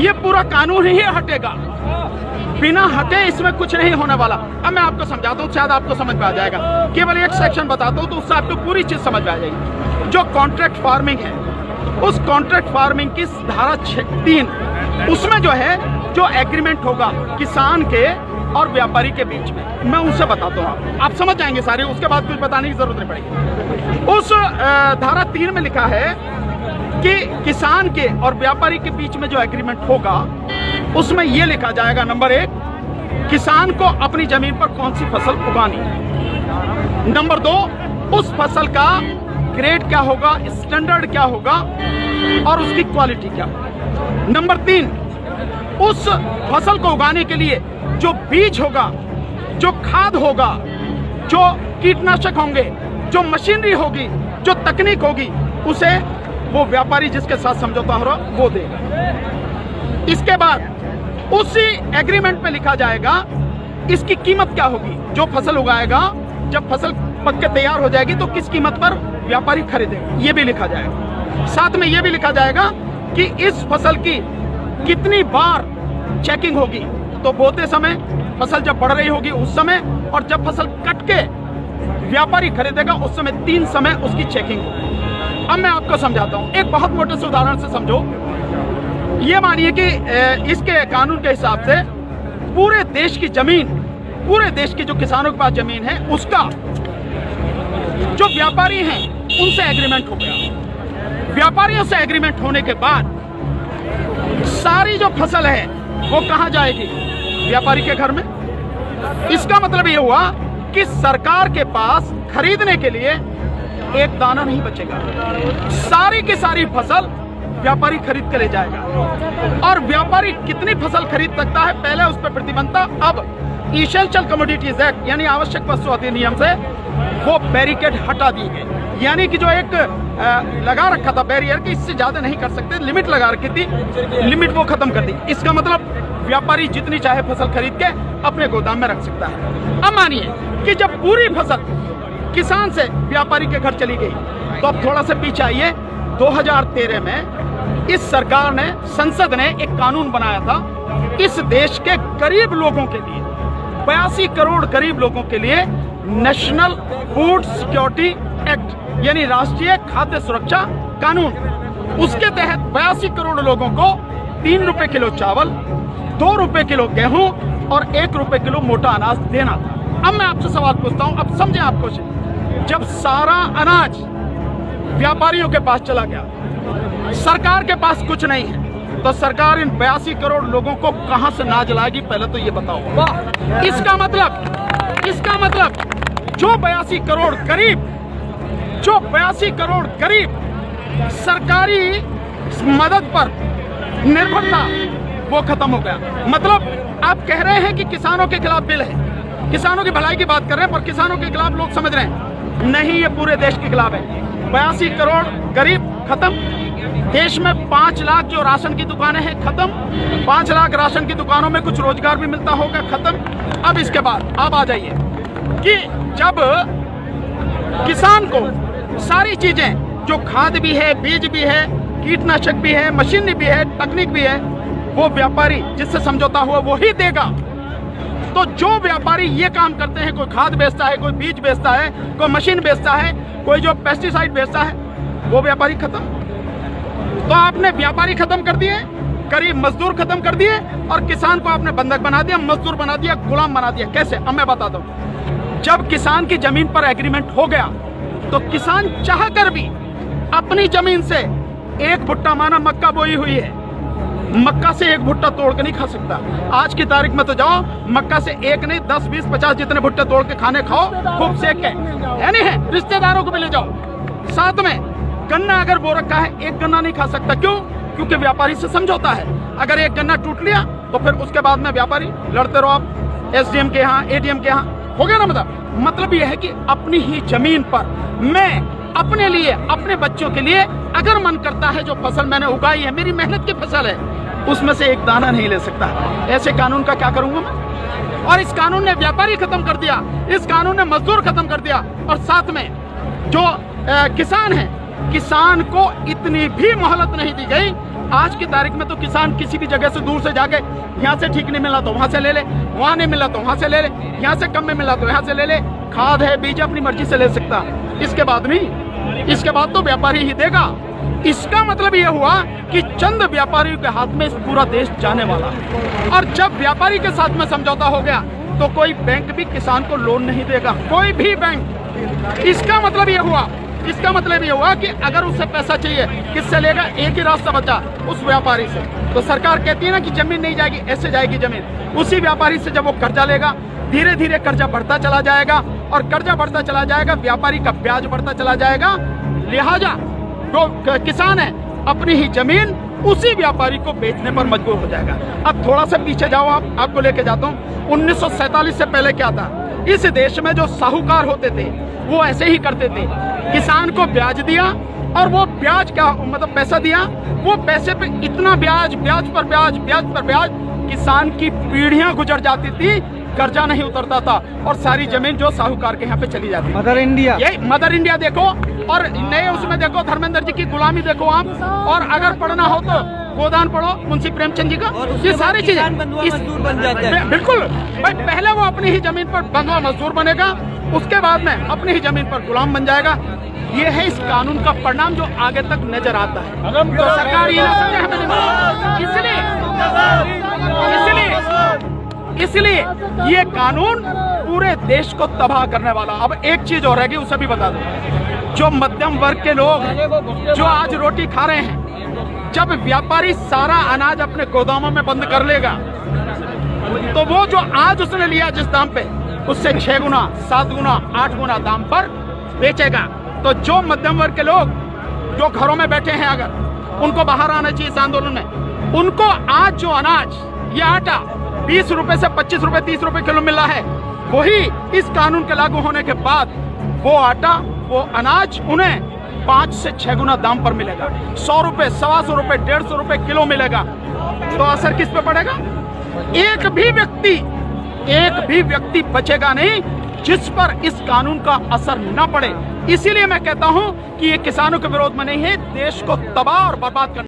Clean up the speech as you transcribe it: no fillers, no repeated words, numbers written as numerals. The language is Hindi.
ये पूरा कानून ही हटेगा, बिना हटे इसमें कुछ नहीं होने वाला। अब मैं आपको समझाता हूँ, शायद आपको समझ में आ जाएगा। केवल एक सेक्शन बताता हूँ तो उससे आपको पूरी चीज समझ में आ जाएगी। जो कॉन्ट्रैक्ट फार्मिंग है, उस कॉन्ट्रैक्ट फार्मिंग की धारा 3 उसमें जो है जो एग्रीमेंट होगा किसान के और व्यापारी के बीच में, मैं उनसे बताता हूँ, आप समझ जाएंगे सारे, उसके बाद कुछ बताने की जरूरत नहीं पड़ेगी। उस धारा 3 में लिखा है कि किसान के और व्यापारी के बीच में जो एग्रीमेंट होगा उसमें यह लिखा जाएगा, नंबर 1, किसान को अपनी जमीन पर कौन सी फसल उगानी है। नंबर 2, उस फसल का ग्रेड क्या होगा, स्टैंडर्ड क्या होगा और उसकी क्वालिटी क्या होगा। नंबर 3, उस फसल को उगाने के लिए जो बीज होगा, जो खाद होगा, जो कीटनाशक होंगे, जो मशीनरी होगी, जो तकनीक होगी, उसे वो व्यापारी जिसके साथ समझौता हो रहा वो देगा। इसके बाद उसी एग्रीमेंट में लिखा जाएगा इसकी कीमत क्या होगी। जो फसल उगाएगा, जब फसल पक के तैयार हो जाएगी तो किस कीमत पर व्यापारी खरीदेगा, ये भी लिखा जाएगा। साथ में ये भी लिखा जाएगा कि इस फसल की कितनी बार चेकिंग होगी, तो बोते समय, फसल जब बढ़ रही होगी उस समय, और जब फसल कट के व्यापारी खरीदेगा उस समय 3 समय उसकी चेकिंग होगी। अब मैं आपको समझाता हूं, एक बहुत मोटे से उदाहरण से समझो। ये मानिए कि इसके कानून के हिसाब से पूरे देश की जमीन, पूरे देश की जो किसानों के पास जमीन है उसका जो व्यापारी हैं उनसे एग्रीमेंट हो गया। व्यापारियों से एग्रीमेंट होने के बाद सारी जो फसल है वो कहां जाएगी, व्यापारी के घर में। इसका मतलब ये हुआ कि सरकार के पास खरीदने के लिए एक दाना नहीं बचेगा, सारी की सारी फसल व्यापारी खरीद के ले जाएगा। और व्यापारी कितनी फसल खरीद सकता है, पहले उस पर प्रतिबंध था, अब इसेंशियल कमोडिटीज एक्ट यानी आवश्यक वस्तु अधिनियम से वो बैरिकेड हटा दी गई। यानी कि जो एक लगा रखा था बैरियर कि इससे ज्यादा नहीं कर सकते, लिमिट लगा रखी थी, लिमिट वो खत्म कर दी। इसका मतलब व्यापारी जितनी चाहे फसल खरीद के अपने गोदाम में रख सकता है। अब मानिए कि जब पूरी फसल किसान से व्यापारी के घर चली गई, तो अब थोड़ा सा पीछे आइए, 2013 में इस सरकार ने, संसद ने एक कानून बनाया था इस देश के गरीब लोगों के लिए, 82 करोड़ गरीब लोगों के लिए नेशनल फूड सिक्योरिटी एक्ट यानी राष्ट्रीय खाद्य सुरक्षा कानून। उसके तहत 82 करोड़ लोगों को 3 रुपए किलो चावल, 2 रुपए किलो गेहूं और 1 रुपए किलो मोटा अनाज देना था। अब मैं आपसे सवाल पूछता हूं, अब समझें आप कुछ। जब सारा अनाज व्यापारियों के पास चला गया, सरकार के पास कुछ नहीं है, तो सरकार इन 82 करोड़ लोगों को कहां से अनाज लाएगी, पहले तो ये बताओ। इसका मतलब जो 82 करोड़ गरीब सरकारी मदद पर निर्भर था वो खत्म हो गया। मतलब आप कह रहे हैं कि किसानों के खिलाफ बिल है, किसानों की भलाई की बात कर रहे हैं, पर किसानों के खिलाफ लोग समझ रहे हैं नहीं, ये पूरे देश के खिलाफ है। 82 करोड़ गरीब खत्म, देश में 5 लाख जो राशन की दुकानें हैं खत्म, 5 लाख राशन की दुकानों में कुछ रोजगार भी मिलता होगा खत्म। अब इसके बाद आप आ जाइए कि जब किसान को सारी चीजें, जो खाद भी है, बीज भी है, कीटनाशक भी है, मशीनरी भी है, तकनीक भी है, वो व्यापारी जिससे समझौता हुआ वो ही देगा। तो जो व्यापारी ये काम करते हैं, कोई खाद बेचता है, कोई बीज बेचता है, कोई मशीन बेचता है, कोई जो पेस्टिसाइड बेचता है, वो व्यापारी खत्म। तो आपने व्यापारी खत्म कर दिए, गरीब मजदूर खत्म कर दिए, और किसान को आपने बंधक बना दिया, मजदूर बना दिया, गुलाम बना दिया। कैसे? अब मैं बताता हूँ। जब किसान की जमीन पर एग्रीमेंट हो गया तो किसान चाह कर भी अपनी जमीन से एक भुट्टा, माना मक्का बोई हुई है, मक्का से एक भुट्टा तोड़ के नहीं खा सकता। आज की तारीख में तो जाओ, मक्का से एक नहीं 10, 20, 50 जितने भुट्टे तोड़ के खाने खाओ, खूब सेक के, है नहीं है, रिश्तेदारों को भी ले जाओ। साथ में गन्ना अगर बो रखा है, एक गन्ना नहीं खा सकता। क्यों? क्योंकि व्यापारी से समझौता है। अगर एक गन्ना टूट लिया तो फिर उसके बाद में व्यापारी लड़ते रहो आप, एसडीएम के यहाँ, एडीएम के यहाँ, हो गया ना। मतलब यह है कि अपनी ही जमीन पर मैं अपने लिए, अपने बच्चों के लिए अगर मन करता है, जो फसल मैंने उगाई है, मेरी मेहनत की फसल है, उसमें से एक दाना नहीं ले सकता। ऐसे कानून का क्या करूंगा मैं? और इस कानून ने व्यापारी खत्म कर दिया, इस कानून ने मजदूर खत्म कर दिया, और साथ में जो किसान है, किसान को इतनी भी मोहलत नहीं दी गई आज की तारीख में तो किसान किसी भी जगह से दूर से जाके यहाँ से ठीक नहीं मिला तो वहां से ले ले, वहां नहीं मिला तो वहां से ले ले, यहाँ से कम में मिला तो यहाँ से ले ले। खाद है, बीज अपनी मर्जी से ले सकता, इसके बाद नहीं, इसके बाद तो व्यापारी ही देगा। इसका मतलब यह हुआ कि चंद व्यापारियों के हाथ में इस पूरा देश जाने वाला है। और जब व्यापारी के साथ में समझौता हो गया तो कोई बैंक भी किसान को लोन नहीं देगा, कोई भी बैंक। इसका मतलब यह हुआ, इसका मतलब ये हुआ कि अगर उससे पैसा चाहिए किससे लेगा? एक ही रास्ता बचा, उस व्यापारी से। तो सरकार कहती है ना कि जमीन नहीं जाएगी, ऐसे जाएगी जमीन। उसी व्यापारी से जब वो कर्जा लेगा, धीरे धीरे कर्जा बढ़ता चला जाएगा, और कर्जा बढ़ता चला जाएगा, व्यापारी का ब्याज बढ़ता चला जाएगा। लिहाजा जो किसान है अपनी ही जमीन उसी व्यापारी को बेचने पर मजबूर हो जाएगा। अब थोड़ा सा पीछे जाओ, आपको लेके जाता हूँ। 1947 से पहले क्या था? इस देश में जो साहूकार होते थे वो ऐसे ही करते थे, किसान को ब्याज दिया, और वो ब्याज क्या मतलब पैसा दिया, वो पैसे पे इतना ब्याज, ब्याज पर ब्याज, ब्याज पर ब्याज, किसान की पीढ़ियां गुजर जाती थी, कर्जा नहीं उतरता था, और सारी जमीन जो साहूकार के यहाँ पे चली जाती। मदर इंडिया, यही मदर इंडिया देखो, और नए उसमें देखो धर्मेंद्र जी की गुलामी देखो आप, और अगर पढ़ना हो तो गोदान पढ़ो मुंशी प्रेमचंद जी का। ये सारी चीजें बिल्कुल भाई, पहले वो अपनी ही जमीन पर बंधुआ मजदूर बनेगा, उसके बाद में अपनी ही जमीन पर गुलाम बन जाएगा। ये है इस कानून का परिणाम जो आगे तक नजर आता है। तो सरकार ये ना समझे हमें इसलिए ये कानून पूरे देश को तबाह करने वाला। अब एक चीज और रहेगी, उसे भी बता दो। जो मध्यम वर्ग के लोग हैं, जो आज रोटी खा रहे हैं, जब व्यापारी सारा अनाज अपने गोदामों में बंद कर लेगा तो वो जो आज उसने लिया जिस दाम पे, उससे 6 गुना, 7 गुना, 8 गुना दाम पर बेचेगा। तो जो मध्यम वर्ग के लोग जो घरों में बैठे हैं, अगर उनको बाहर आना चाहिए इस आंदोलन में, उनको आज जो अनाज, ये आटा 20 रुपए से 25 रुपए, 30 रुपए किलो मिल रहा है, वही इस कानून के लागू होने के बाद वो आटा, वो अनाज उन्हें 5 से 6 गुना दाम पर मिलेगा। 100 रुपए, 125 रुपए, 150 रुपए किलो मिलेगा। तो असर किस पे पड़ेगा? एक भी व्यक्ति बचेगा नहीं जिस पर इस कानून का असर न पड़े। इसीलिए मैं कहता हूं कि ये किसानों के विरोध में नहीं है, देश को तबाह और बर्बाद करना।